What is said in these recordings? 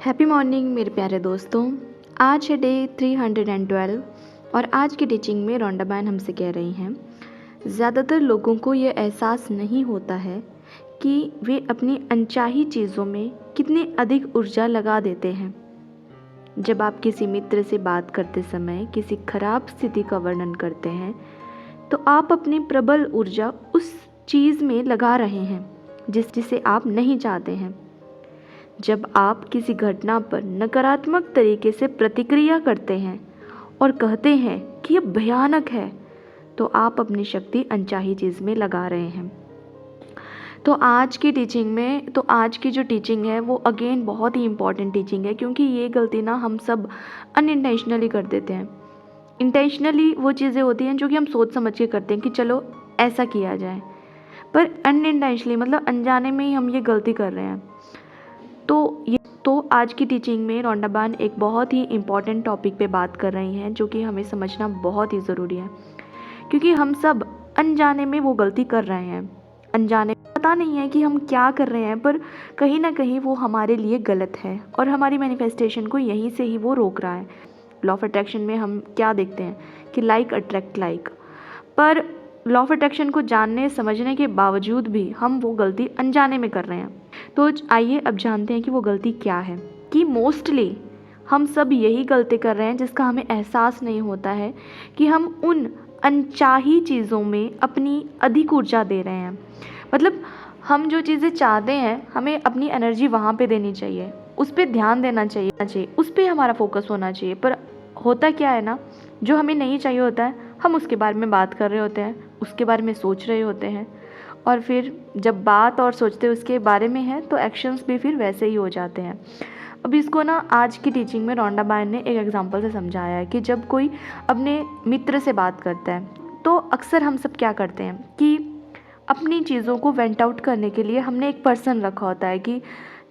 Happy morning मेरे प्यारे दोस्तों। आज है डे 312 और आज की टीचिंग में रोंडा बैन हमसे कह रही हैं, ज़्यादातर लोगों को ये एहसास नहीं होता है कि वे अपनी अनचाही चीज़ों में कितनी अधिक ऊर्जा लगा देते हैं। जब आप किसी मित्र से बात करते समय किसी खराब स्थिति का वर्णन करते हैं तो आप अपनी प्रबल ऊर्जा उस चीज़ में लगा रहे हैं जिसे आप नहीं चाहते हैं। जब आप किसी घटना पर नकारात्मक तरीके से प्रतिक्रिया करते हैं और कहते हैं कि यह भयानक है, तो आप अपनी शक्ति अनचाही चीज़ में लगा रहे हैं। तो आज की जो टीचिंग है वो अगेन बहुत ही इम्पॉर्टेंट टीचिंग है, क्योंकि ये गलती ना हम सब अनइंटेंशनली कर देते हैं। इंटेंशनली वो चीज़ें होती हैं जो कि हम सोच समझ के करते हैं कि चलो ऐसा किया जाए, पर अनइंटेंशनली मतलब अनजाने में ही हम ये गलती कर रहे हैं। तो आज की टीचिंग में रोंडा बैन एक बहुत ही इम्पॉर्टेंट टॉपिक पे बात कर रही हैं, जो कि हमें समझना बहुत ही ज़रूरी है, क्योंकि हम सब अनजाने में वो गलती कर रहे हैं। अनजाने पता नहीं है कि हम क्या कर रहे हैं, पर कहीं ना कहीं वो हमारे लिए गलत है और हमारी मैनिफेस्टेशन को यहीं से ही वो रोक रहा है। लॉ ऑफ अट्रैक्शन में हम क्या देखते हैं कि लाइक अट्रैक्ट लाइक, पर लॉ ऑफ अट्रैक्शन को जानने समझने के बावजूद भी हम वो गलती अनजाने में कर रहे हैं। तो आइए अब जानते हैं कि वो गलती क्या है। कि मोस्टली हम सब यही गलती कर रहे हैं जिसका हमें एहसास नहीं होता है कि हम उन अनचाही चीज़ों में अपनी अधिक ऊर्जा दे रहे हैं। मतलब हम जो चीज़ें चाहते हैं हमें अपनी एनर्जी वहाँ पे देनी चाहिए, उस पर ध्यान देना चाहिए, उस पर हमारा फोकस होना चाहिए। पर होता क्या है ना, जो हमें नहीं चाहिए होता है हम उसके बारे में बात कर रहे होते हैं, उसके बारे में सोच रहे होते हैं, और फिर जब बात और सोचते उसके बारे में है तो एक्शंस भी फिर वैसे ही हो जाते हैं। अब इसको ना आज की टीचिंग में रोंडा बैन ने एक एग्जांपल से समझाया है कि जब कोई अपने मित्र से बात करता है तो अक्सर हम सब क्या करते हैं कि अपनी चीज़ों को वेंट आउट करने के लिए हमने एक पर्सन रखा होता है कि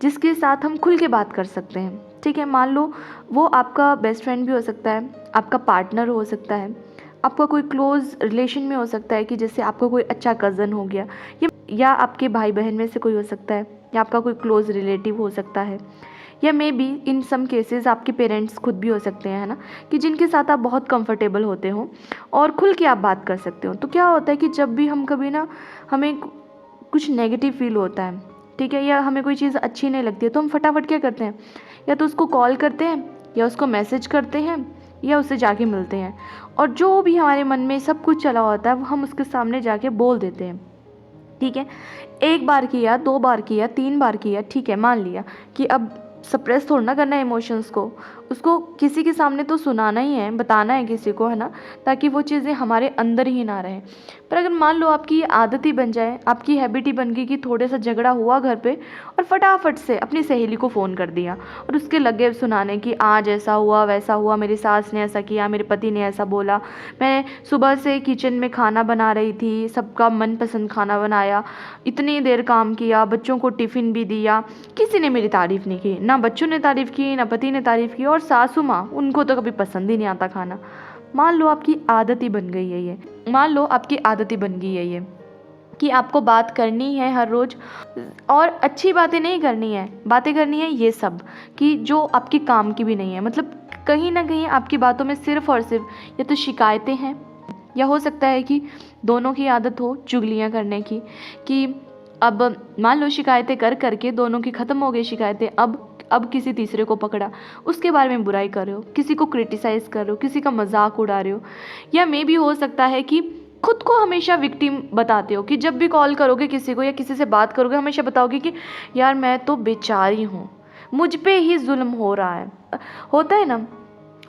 जिसके साथ हम खुल के बात कर सकते हैं। ठीक है, मान लो वो आपका बेस्ट फ्रेंड भी हो सकता है, आपका पार्टनर हो सकता है, आपका कोई क्लोज़ रिलेशन में हो सकता है कि जैसे आपका कोई अच्छा कज़न हो गया, या आपके भाई बहन में से कोई हो सकता है, या आपका कोई क्लोज़ रिलेटिव हो सकता है, या may be in some cases आपके पेरेंट्स खुद भी हो सकते हैं, है ना, कि जिनके साथ आप बहुत कंफर्टेबल होते हो और खुल के आप बात कर सकते हो। तो क्या होता है कि जब भी हम कभी ना हमें कुछ नेगेटिव फील होता है, ठीक है, या हमें कोई चीज़ अच्छी नहीं लगती है, तो हम फटाफट क्या करते हैं, या तो उसको कॉल करते हैं, या उसको मैसेज करते हैं, या उससे जाके मिलते हैं, और जो भी हमारे मन में सब कुछ चला होता है वो हम उसके सामने जाके बोल देते हैं। ठीक है, एक बार किया, 2 बार किया, 3 बार किया, ठीक है, मान लिया कि अब सप्रेस थोड़ा ना करना है इमोशंस को, उसको किसी के सामने तो सुनाना ही है, बताना है किसी को, है ना, ताकि वो चीज़ें हमारे अंदर ही ना रहें। पर अगर मान लो आपकी ये आदत ही बन जाए, आपकी हैबिट ही बन गई कि थोड़े सा झगड़ा हुआ घर पे और फटाफट से अपनी सहेली को फ़ोन कर दिया और उसके लगे सुनाने कि आज ऐसा हुआ वैसा हुआ, मेरी सास ने ऐसा किया, मेरे पति ने ऐसा बोला, मैं सुबह से किचन में खाना बना रही थी, सबका मनपसंद खाना बनाया, इतनी देर काम किया, बच्चों को टिफ़िन भी दिया, किसी ने मेरी तारीफ़ नहीं की, ना बच्चों ने तारीफ़ की, ना पति ने तारीफ़ की, और सासू माँ उनको तो कभी पसंद ही नहीं आता खाना। मान लो आपकी आदत ही बन गई है ये, कि आपको बात करनी है हर रोज़, और अच्छी बातें नहीं करनी है, बातें करनी है ये सब कि जो आपके काम की भी नहीं है। मतलब कहीं ना कहीं आपकी बातों में सिर्फ़ और सिर्फ या तो शिकायतें हैं, या हो सकता है कि दोनों की आदत हो चुगलियाँ करने की, कि अब मान लो शिकायतें कर करके दोनों की ख़त्म हो गई शिकायतें, अब किसी तीसरे को पकड़ा, उसके बारे में बुराई कर रहे हो, किसी को क्रिटिसाइज़ कर रहे हो, किसी का मजाक उड़ा रहे हो, या मे भी हो सकता है कि खुद को हमेशा विक्टिम बताते हो, कि जब भी कॉल करोगे किसी को या किसी से बात करोगे हमेशा बताओगे कि यार मैं तो बेचारी हूँ, मुझ पे ही जुल्म हो रहा है, होता है ना।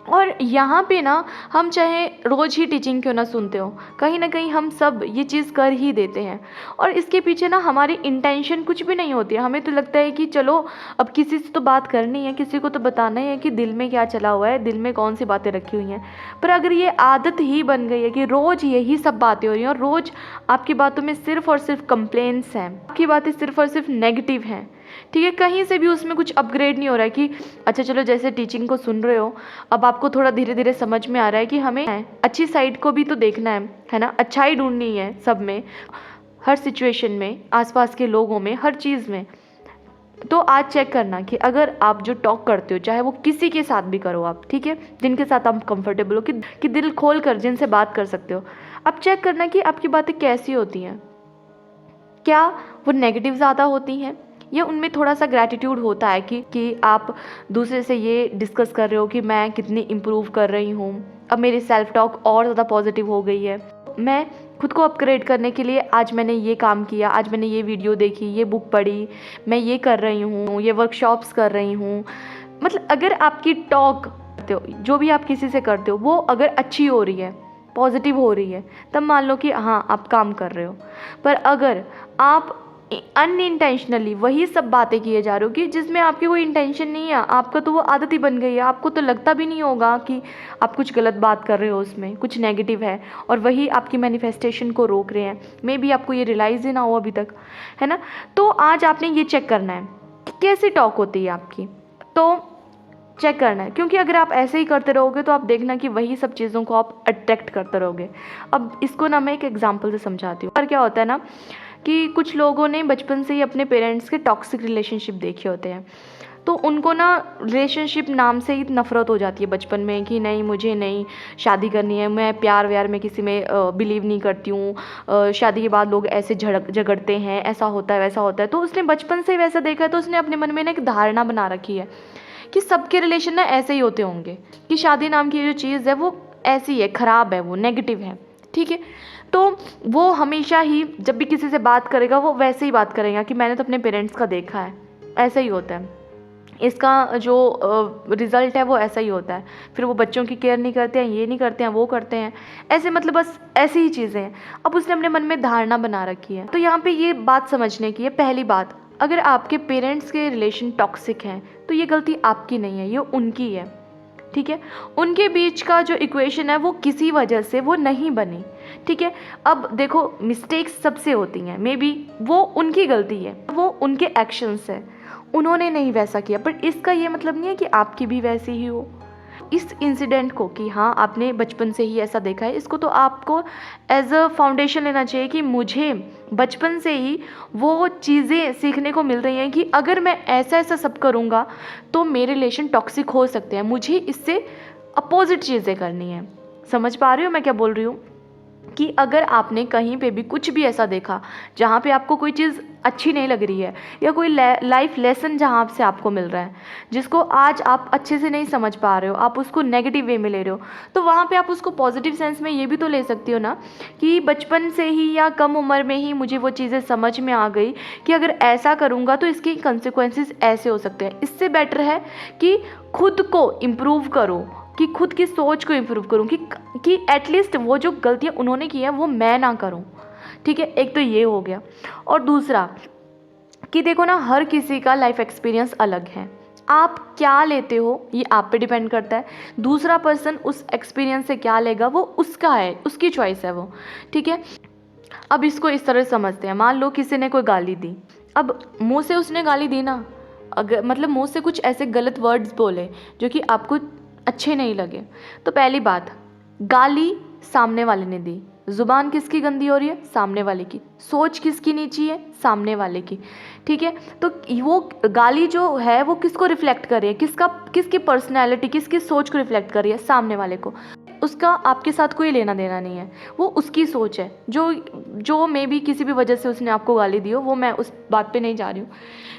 और यहाँ पे ना हम चाहे रोज़ ही टीचिंग क्यों ना सुनते हो, कहीं ना कहीं हम सब ये चीज़ कर ही देते हैं, और इसके पीछे ना हमारी इंटेंशन कुछ भी नहीं होती है। हमें तो लगता है कि चलो अब किसी से तो बात करनी है, किसी को तो बताना ही है कि दिल में क्या चला हुआ है, दिल में कौन सी बातें रखी हुई हैं। पर अगर ये आदत ही बन गई है कि रोज़ यही सब बातें हो रही हैं और रोज़ आपकी बातों में सिर्फ़ और सिर्फ कंप्लेंट्स हैं, आपकी बातें सिर्फ़ और सिर्फ नेगेटिव हैं, ठीक है, कहीं से भी उसमें कुछ अपग्रेड नहीं हो रहा है कि अच्छा चलो जैसे टीचिंग को सुन रहे हो अब आपको थोड़ा धीरे धीरे समझ में आ रहा है कि हमें अच्छी साइड को भी तो देखना है ना, अच्छाई ढूंढनी है सब में, हर सिचुएशन में, आसपास के लोगों में, हर चीज़ में। तो आज चेक करना कि अगर आप जो टॉक करते हो, चाहे वो किसी के साथ भी करो आप, ठीक है, जिनके साथ आप कंफर्टेबल हो, कि दिल खोल कर जिनसे बात कर सकते हो, अब चेक करना कि आपकी बातें कैसी होती हैं। क्या वो नेगेटिव ज़्यादा होती हैं, या उनमें थोड़ा सा ग्रैटिट्यूड होता है कि आप दूसरे से ये डिस्कस कर रहे हो कि मैं कितनी इम्प्रूव कर रही हूँ, अब मेरी सेल्फ टॉक और ज़्यादा पॉजिटिव हो गई है, मैं खुद को अपग्रेड करने के लिए आज मैंने ये काम किया, आज मैंने ये वीडियो देखी, ये बुक पढ़ी, मैं ये कर रही हूँ, ये वर्कशॉप्स कर रही हूँ। मतलब अगर आपकी टॉक करते हो, जो भी आप किसी से करते हो, वो अगर अच्छी हो रही है, पॉजिटिव हो रही है, तब मान लो कि हाँ आप काम कर रहे हो। पर अगर आप अनइंटेंशनली वही सब बातें किए जा रहे हो कि जिसमें आपकी कोई इंटेंशन नहीं है, आपका तो वो आदत ही बन गई है, आपको तो लगता भी नहीं होगा कि आप कुछ गलत बात कर रहे हो, उसमें कुछ नेगेटिव है, और वही आपकी मैनिफेस्टेशन को रोक रहे हैं, मे बी आपको ये रियलाइज़ ही ना हो अभी तक, है ना। तो आज आपने ये चेक करना है कि कैसी टॉक होती है आपकी, तो चेक करना है, क्योंकि अगर आप ऐसे ही करते रहोगे तो आप देखना कि वही सब चीज़ों को आप अट्रैक्ट करते रहोगे। अब इसको ना मैं एक एग्जांपल से समझाती हूँ। और क्या होता है ना कि कुछ लोगों ने बचपन से ही अपने पेरेंट्स के टॉक्सिक रिलेशनशिप देखे होते हैं, तो उनको ना रिलेशनशिप नाम से ही नफ़रत हो जाती है बचपन में कि नहीं मुझे नहीं शादी करनी है, मैं प्यार व्यार में किसी में बिलीव नहीं करती हूँ, शादी के बाद लोग ऐसे झगड़ते हैं, ऐसा होता है वैसा होता है। तो उसने बचपन से ही वैसा देखा है, तो उसने अपने मन में ना एक धारणा बना रखी है कि सबके रिलेशन ना ऐसे ही होते होंगे, कि शादी नाम की जो चीज़ है वो ऐसी है, ख़राब है, वो नेगेटिव है, ठीक है। तो वो हमेशा ही जब भी किसी से बात करेगा वो वैसे ही बात करेगा कि मैंने तो अपने पेरेंट्स का देखा है, ऐसा ही होता है, इसका जो रिज़ल्ट है वो ऐसा ही होता है। फिर वो बच्चों की केयर नहीं करते हैं, ये नहीं करते हैं, वो करते हैं, ऐसे मतलब बस ऐसी ही चीज़ें हैं। अब उसने अपने मन में धारणा बना रखी है। तो यहाँ पे ये बात समझने की है, पहली बात, अगर आपके पेरेंट्स के रिलेशन टॉक्सिक हैं तो ये गलती आपकी नहीं है, ये उनकी है, ठीक है। उनके बीच का जो इक्वेशन है वो किसी वजह से वो नहीं बनी, ठीक है। अब देखो मिस्टेक्स सबसे होती हैं, मे बी वो उनकी गलती है, वो उनके एक्शंस है, उन्होंने नहीं वैसा किया, पर इसका ये मतलब नहीं है कि आपकी भी वैसी ही हो। इस इंसिडेंट को कि हाँ आपने बचपन से ही ऐसा देखा है, इसको तो आपको एज अ फाउंडेशन लेना चाहिए कि मुझे बचपन से ही वो चीज़ें सीखने को मिल रही हैं कि अगर मैं ऐसा ऐसा सब करूँगा तो मेरे रिलेशन टॉक्सिक हो सकते हैं, मुझे इससे अपोजिट चीज़ें करनी है। समझ पा रही हो मैं क्या बोल रही हूँ? कि अगर आपने कहीं पे भी कुछ भी ऐसा देखा जहाँ पे आपको कोई चीज़ अच्छी नहीं लग रही है, या कोई लाइफ लेसन जहाँ से आपको मिल रहा है जिसको आज आप अच्छे से नहीं समझ पा रहे हो, आप उसको नेगेटिव वे में ले रहे हो, तो वहाँ पे आप उसको पॉजिटिव सेंस में ये भी तो ले सकती हो ना कि बचपन से ही या कम उम्र में ही मुझे वो चीज़ें समझ में आ गई कि अगर ऐसा करूँगा तो इसके कंसिक्वेंसेस ऐसे हो सकते हैं। इससे बेटर है कि खुद को इम्प्रूव करो, कि खुद की सोच को इम्प्रूव करूँ, कि एटलीस्ट वो जो गलतियाँ उन्होंने की हैं वो मैं ना करूँ, ठीक है। एक तो ये हो गया। और दूसरा कि देखो ना हर किसी का लाइफ एक्सपीरियंस अलग है, आप क्या लेते हो ये आप पे डिपेंड करता है, दूसरा पर्सन उस एक्सपीरियंस से क्या लेगा वो उसका है, उसकी चॉइस है वो, ठीक है। अब इसको इस तरह समझते हैं, मान लो किसी ने कोई गाली दी, अब मुँह से उसने गाली दी ना, अगर मतलब मुँह से कुछ ऐसे गलत वर्ड्स बोले जो कि आपको अच्छे नहीं लगे, तो पहली बात, गाली सामने वाले ने दी, ज़ुबान किसकी गंदी हो रही है? सामने वाले की। सोच किसकी नीची है? सामने वाले की, ठीक है। तो वो गाली जो है वो किसको रिफ्लेक्ट कर रही है? किसकी पर्सनैलिटी, किसकी सोच को रिफ्लेक्ट कर रही है? सामने वाले को। उसका आपके साथ कोई लेना देना नहीं है, वो उसकी सोच है जो मे बी किसी भी वजह से उसने आपको गाली दी हो, वो मैं उस बात पे नहीं जा रही हूँ।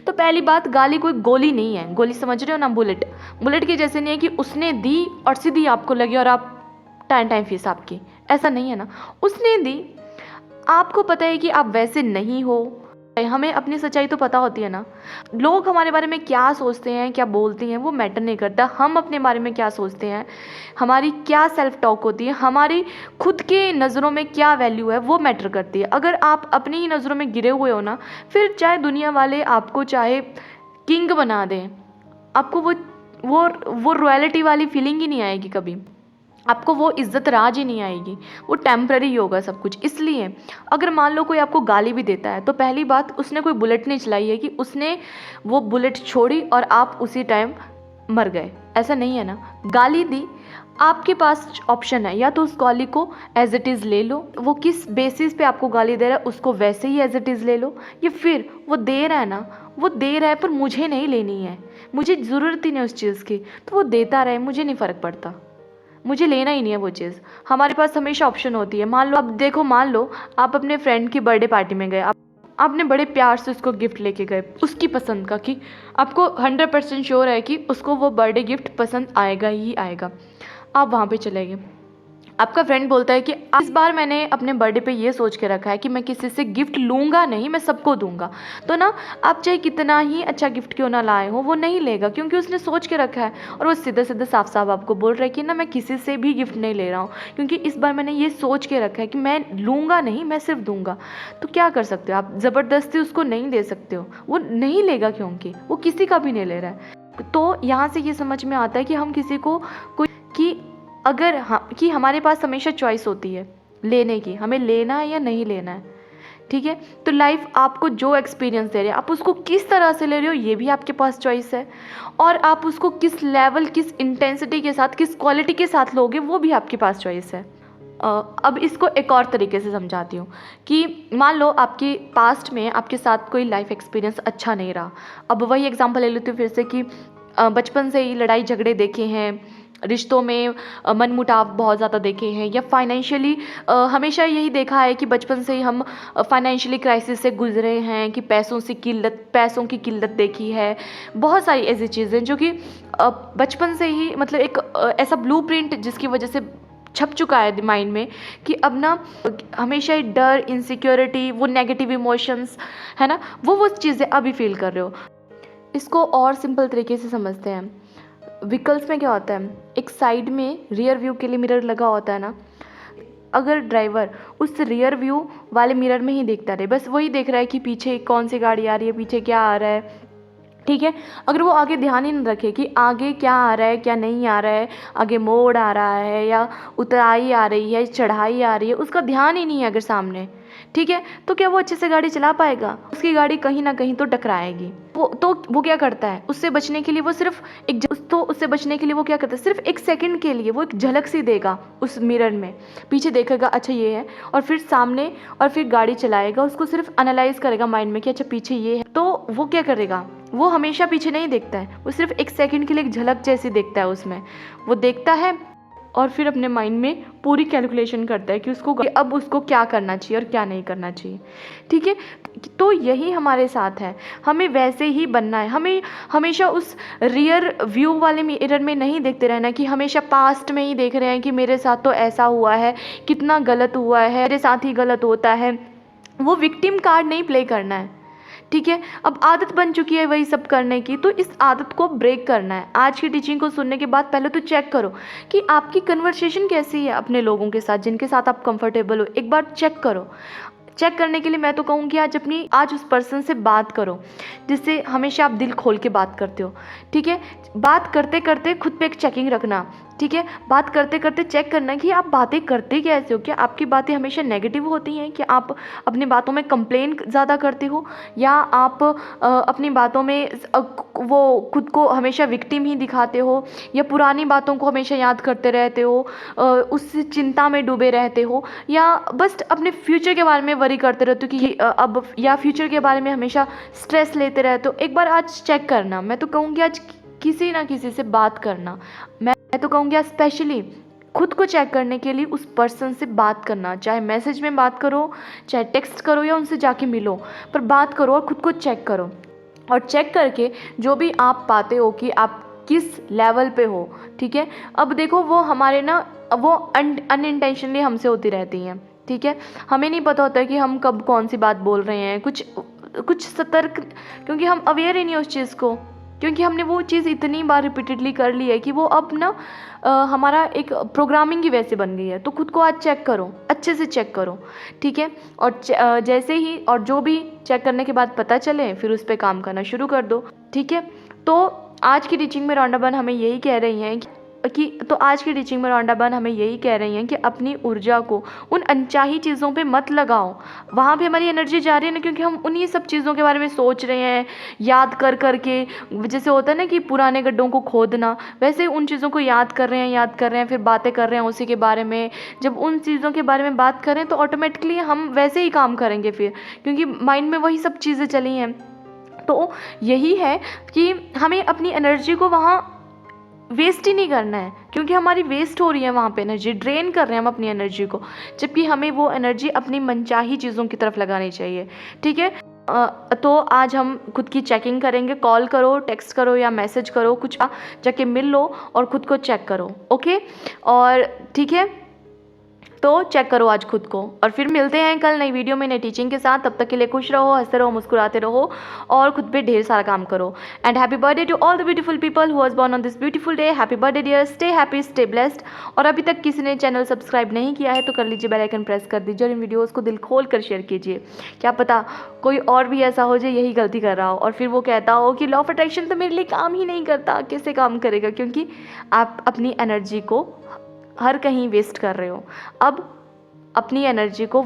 तो पहली बात, गाली कोई गोली नहीं है, गोली समझ रहे हो ना, बुलेट के जैसे नहीं है कि उसने दी और सीधी आपको लगी और आप टाइम फीस आपकी, ऐसा नहीं है ना। उसने दी, आपको पता है कि आप वैसे नहीं हो, हमें अपनी सच्चाई तो पता होती है ना। लोग हमारे बारे में क्या सोचते हैं, क्या बोलते हैं, वो मैटर नहीं करता, हम अपने बारे में क्या सोचते हैं, हमारी क्या सेल्फ टॉक होती है, हमारी खुद के नज़रों में क्या वैल्यू है, वो मैटर करती है। अगर आप अपनी ही नज़रों में गिरे हुए हो ना, फिर चाहे दुनिया वाले आपको चाहे किंग बना दें, आपको वो रॉयल्टी वाली फीलिंग ही नहीं आएगी कभी, आपको वो इज़्ज़त राज ही नहीं आएगी, वो टेम्प्रेरी होगा सब कुछ। इसलिए अगर मान लो कोई आपको गाली भी देता है, तो पहली बात, उसने कोई बुलेट नहीं चलाई है कि उसने वो बुलेट छोड़ी और आप उसी टाइम मर गए, ऐसा नहीं है ना। गाली दी, आपके पास ऑप्शन है, या तो उस गाली को एज इट इज़ ले लो, वो किस बेसिस पे आपको गाली दे रहा है उसको वैसे ही एज इट इज़ ले लो, या फिर वो दे रहा है ना, वो दे रहा है पर मुझे नहीं लेनी है, मुझे ज़रूरत ही नहीं उस चीज़ की, तो वो देता रहे, मुझे नहीं फ़र्क पड़ता, मुझे लेना ही नहीं है वो चीज़। हमारे पास हमेशा ऑप्शन होती है। मान लो, अब देखो, मान लो आप अपने फ्रेंड की बर्थडे पार्टी में गए, आपने बड़े प्यार से उसको गिफ्ट लेके गए उसकी पसंद का, कि आपको 100% श्योर है कि उसको वो बर्थडे गिफ्ट पसंद आएगा ही आएगा। आप वहाँ पे चले गए, आपका फ्रेंड बोलता है कि इस बार मैंने अपने बर्थडे पे ये सोच के रखा है कि मैं किसी से गिफ्ट लूँगा नहीं, मैं सबको दूंगा। तो ना, आप चाहे कितना ही अच्छा गिफ्ट क्यों ना लाए हो, वो नहीं लेगा, क्योंकि उसने सोच के रखा है, और वो सीधे सीधे साफ साफ आपको बोल रहा है कि ना, मैं किसी से भी गिफ्ट नहीं ले रहा हूँ, क्योंकि इस बार मैंने ये सोच के रखा है कि मैं लूँगा नहीं, मैं सिर्फ दूंगा। तो क्या कर सकते हो आप, ज़बरदस्ती उसको नहीं दे सकते हो, वो नहीं लेगा, क्योंकि वो किसी का भी नहीं ले रहा है। तो यहाँ से ये समझ में आता है कि हम किसी को कोई कि अगर कि हमारे पास हमेशा चॉइस होती है लेने की, हमें लेना है या नहीं लेना है, ठीक है। तो लाइफ आपको जो एक्सपीरियंस दे रही है, आप उसको किस तरह से ले रहे हो, ये भी आपके पास चॉइस है, और आप उसको किस लेवल, किस इंटेंसिटी के साथ, किस क्वालिटी के साथ लोगे, वो भी आपके पास चॉइस है। अब इसको एक और तरीके से समझाती हूँ कि मान लो आपके पास्ट में आपके साथ कोई लाइफ एक्सपीरियंस अच्छा नहीं रहा। अब वही एग्जांपल ले लेती हूँ फिर से कि बचपन से ही लड़ाई झगड़े देखे हैं, रिश्तों में मनमुटाव बहुत ज़्यादा देखे हैं, या फाइनेंशियली हमेशा यही देखा है कि बचपन से ही हम फाइनेंशियली क्राइसिस से गुजरे हैं, कि पैसों की किल्लत देखी है। बहुत सारी ऐसी चीज़ें जो कि बचपन से ही, मतलब एक ऐसा ब्लूप्रिंट जिसकी वजह से छप चुका है माइंड में, कि अब ना हमेशा ही डर, इनसिक्योरिटी, वो नेगेटिव इमोशंस है ना, वो चीज़ें अभी फील कर रहे हो। इसको और सिंपल तरीके से समझते हैं। व्हीकल्स में क्या होता है, एक साइड में रियर व्यू के लिए मिरर लगा होता है ना, अगर ड्राइवर उस रियर व्यू वाले मिरर में ही देखता रहे, बस वही देख रहा है कि पीछे कौन सी गाड़ी आ रही है, पीछे क्या आ रहा है, ठीक है। अगर वो आगे ध्यान ही नहीं रखे कि आगे क्या आ रहा है, क्या नहीं आ रहा है, आगे मोड़ आ रहा है या उतराई आ रही है, चढ़ाई आ रही है, उसका ध्यान ही नहीं है अगर सामने, ठीक है, तो क्या वो अच्छे से गाड़ी चला पाएगा? उसकी गाड़ी कहीं ना कहीं तो टकराएगी। वो क्या करता है, उससे बचने के लिए वो सिर्फ उससे बचने के लिए वो क्या करता है, सिर्फ एक सेकंड के लिए वो एक झलक सी देगा उस मिरर में, पीछे देखेगा अच्छा ये है, और फिर सामने, और फिर गाड़ी चलाएगा, उसको सिर्फ एनालाइज करेगा माइंड में कि अच्छा पीछे ये है। तो वो क्या करेगा, वो हमेशा पीछे नहीं देखता है, वो सिर्फ एक सेकंड के लिए एक झलक जैसी देखता है, उसमें वो देखता है, और फिर अपने माइंड में पूरी कैलकुलेशन करता है कि अब उसको क्या करना चाहिए और क्या नहीं करना चाहिए, ठीक है। तो यही हमारे साथ है, हमें वैसे ही बनना है। हमें हमेशा उस रियर व्यू वाले मिरर में नहीं देखते रहना कि हमेशा पास्ट में ही देख रहे हैं कि मेरे साथ तो ऐसा हुआ है, कितना गलत हुआ है, मेरे साथ ही गलत होता है। वो विक्टिम कार्ड नहीं प्ले करना है, ठीक है। अब आदत बन चुकी है वही सब करने की, तो इस आदत को ब्रेक करना है। आज की टीचिंग को सुनने के बाद पहले तो चेक करो कि आपकी कन्वर्सेशन कैसी है अपने लोगों के साथ, जिनके साथ आप कंफर्टेबल हो, एक बार चेक करो। चेक करने के लिए मैं तो कहूँगी आज उस पर्सन से बात करो जिससे हमेशा आप दिल खोल के बात करते हो, ठीक है। बात करते करते खुद पे एक चेकिंग रखना, ठीक है। बात करते करते चेक करना कि आप बातें करते कैसे हो, क्या आपकी बातें हमेशा नेगेटिव होती हैं, क्या आप अपनी बातों में कंप्लेन ज़्यादा करते हो, या आप अपनी बातों में वो खुद को हमेशा विक्टिम ही दिखाते हो, या पुरानी बातों को हमेशा याद करते रहते हो, उस चिंता में डूबे रहते हो, या बस अपने फ्यूचर के बारे में वरी करते रहते हो कि अब, या फ्यूचर के बारे में हमेशा स्ट्रेस लेते रहते हो। एक बार आज चेक करना, मैं तो कहूँगी आज किसी ना किसी से बात करना, मैं तो कहूँगी स्पेशली खुद को चेक करने के लिए उस पर्सन से बात करना, चाहे मैसेज में बात करो, चाहे टेक्स्ट करो, या उनसे जाके मिलो, पर बात करो और खुद को चेक करो। और चेक करके जो भी आप पाते हो कि आप किस लेवल पे हो, ठीक है। अब देखो वो हमारे ना, वो अनइंटेंशनली हमसे होती रहती हैं, ठीक है। हमें नहीं पता होता है कि हम कब कौन सी बात बोल रहे हैं, कुछ सतर्क, क्योंकि हम अवेयर ही नहीं उस चीज़ को, क्योंकि हमने वो चीज़ इतनी बार रिपीटेडली कर ली है कि वो अब ना हमारा एक प्रोग्रामिंग ही वैसे बन गई है। तो खुद को आज चेक करो, अच्छे से चेक करो, ठीक है। और जैसे ही, और जो भी चेक करने के बाद पता चले, फिर उस पर काम करना शुरू कर दो, ठीक है। तो आज की टीचिंग में रॉन्डा बहन हमें यही कह रही हैं कि तो आज की टीचिंग में रॉन्डा बर्न हमें यही कह रही हैं कि अपनी ऊर्जा को उन अनचाही चीज़ों पे मत लगाओ। वहाँ पे हमारी एनर्जी जा रही है ना, क्योंकि हम उन्हीं सब चीज़ों के बारे में सोच रहे हैं, याद कर कर के। जैसे होता है ना कि पुराने गड्ढों को खोदना, वैसे ही उन चीज़ों को याद कर रहे हैं, फिर बातें कर रहे हैं उसी के बारे में। जब उन चीज़ों के बारे में बात करें तो ऑटोमेटिकली हम वैसे ही काम करेंगे फिर, क्योंकि माइंड में वही सब चीज़ें चली हैं। तो यही है कि हमें अपनी एनर्जी को वहाँ वेस्ट ही नहीं करना है, क्योंकि हमारी वेस्ट हो रही है वहाँ पे एनर्जी, ड्रेन कर रहे हैं हम अपनी एनर्जी को, जबकि हमें वो एनर्जी अपनी मनचाही चीज़ों की तरफ लगानी चाहिए। ठीक है। तो आज हम खुद की चेकिंग करेंगे। कॉल करो, टेक्स्ट करो या मैसेज करो, कुछ जाके मिल लो और ख़ुद को चेक करो। ओके, और ठीक है, तो चेक करो आज खुद को, और फिर मिलते हैं कल नई वीडियो में नई टीचिंग के साथ। तब तक के लिए खुश रहो, हंसते रहो, मुस्कुराते रहो और खुद पे ढेर सारा काम करो। And happy birthday to all the beautiful people who was born on this beautiful day. Happy birthday dear, stay happy, stay blessed. और अभी तक किसी ने चैनल सब्सक्राइब नहीं किया है तो कर लीजिए, बेल आइकन प्रेस कर दीजिए और इन वीडियोज़ को दिल खोल कर शेयर कीजिए। क्या पता कोई और भी ऐसा हो जाए यही गलती कर रहा हो और फिर वो कहता हो कि लॉ ऑफ अट्रैक्शन तो मेरे लिए काम ही नहीं करता। कैसे काम करेगा? क्योंकि आप अपनी एनर्जी को हर कहीं वेस्ट कर रहे हो। अब अपनी एनर्जी को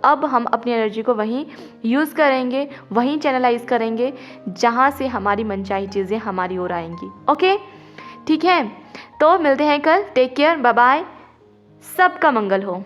अब हम अपनी एनर्जी को वहीं यूज़ करेंगे, वहीं चैनलाइज करेंगे जहाँ से हमारी मनचाही चीज़ें हमारी ओर आएंगी। ओके, ठीक है, तो मिलते हैं कल। टेक केयर, बाय बाय, सबका मंगल हो।